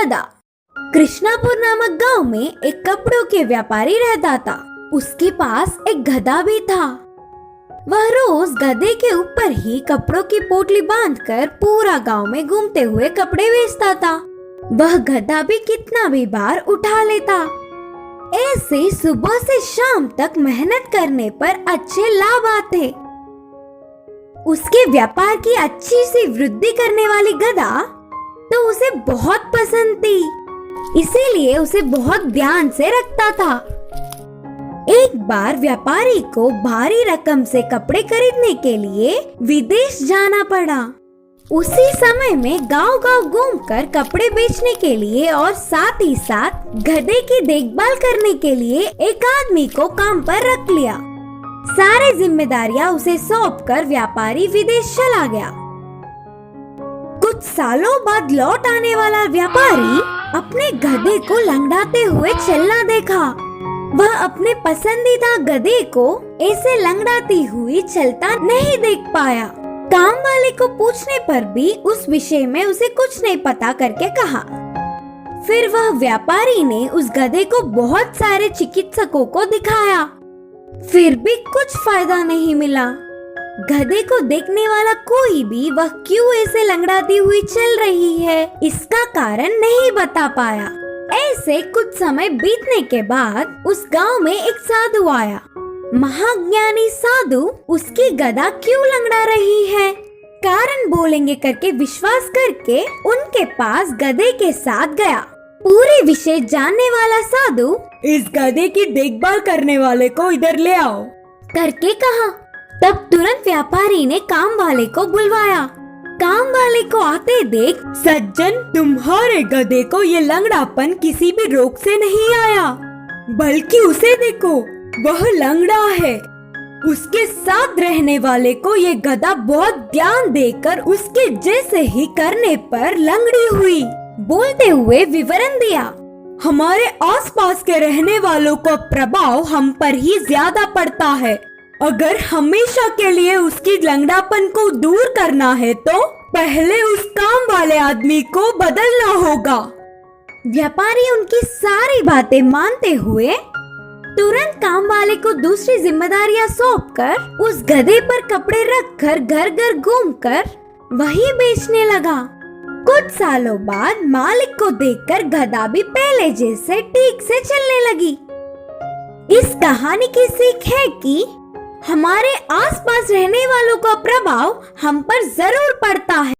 गधा। कृष्णापुर नामक गांव में एक कपड़ों के व्यापारी रहता था। उसके पास एक गधा भी था। वह रोज गधे के ऊपर ही कपड़ों की पोटली बांधकर पूरा गांव में घूमते हुए कपड़े बेचता था। वह गधा भी कितना भी बार उठा लेता। ऐसे सुबह से शाम तक मेहनत करने पर अच्छे लाभ आते। उसके व्यापार की अच्छी सी वृद्धि करने वाली गधा तो उसे बहुत पसंद थी, इसीलिए उसे बहुत ध्यान से रखता था। एक बार व्यापारी को भारी रकम से कपड़े खरीदने के लिए विदेश जाना पड़ा। उसी समय में गांव-गांव घूमकर कपड़े बेचने के लिए और साथ ही साथ गधे की देखभाल करने के लिए एक आदमी को काम पर रख लिया। सारी जिम्मेदारियां उसे सौंपकर व्यापारी विदेश चला गया। कुछ सालों बाद लौट आने वाला व्यापारी अपने गधे को लंगड़ाते हुए चलना देखा। वह अपने पसंदीदा गधे को ऐसे लंगड़ाती हुई चलता नहीं देख पाया। काम वाले को पूछने पर भी उस विषय में उसे कुछ नहीं पता करके कहा। फिर वह व्यापारी ने उस गधे को बहुत सारे चिकित्सकों को दिखाया, फिर भी कुछ फायदा नहीं मिला। गधे को देखने वाला कोई भी वह क्यों ऐसे लंगड़ाती हुई चल रही है, इसका कारण नहीं बता पाया। ऐसे कुछ समय बीतने के बाद उस गांव में एक साधु आया। महाज्ञानी साधु उसकी गधा क्यों लंगड़ा रही है कारण बोलेंगे करके विश्वास करके उनके पास गधे के साथ गया। पूरे विषय जानने वाला साधु इस गधे की देखभाल करने वाले को इधर ले आओ करके कहा। तब तुरंत व्यापारी ने काम वाले को बुलवाया। काम वाले को आते देख, सज्जन, तुम्हारे गधे को ये लंगड़ापन किसी भी रोग से नहीं आया, बल्कि उसे देखो, वह लंगड़ा है। उसके साथ रहने वाले को ये गधा बहुत ध्यान देकर उसके जैसे ही करने पर लंगड़ी हुई। बोलते हुए विवरण दिया। हमारे आसपास के रहने वालों का प्रभाव हम पर ही ज्यादा पड़ता है। अगर हमेशा के लिए उसकी लंगड़ापन को दूर करना है तो पहले उस काम वाले आदमी को बदलना होगा। व्यापारी उनकी सारी बातें मानते हुए तुरंत काम वाले को दूसरी जिम्मेदारियां सौंपकर उस गधे पर कपड़े रखकर घर घर घूमकर वही बेचने लगा। कुछ सालों बाद मालिक को देखकर गधा भी पहले जैसे ठीक से चलने लगी। इस कहानी की सीख है कि हमारे आसपास रहने वालों का प्रभाव हम पर जरूर पड़ता है।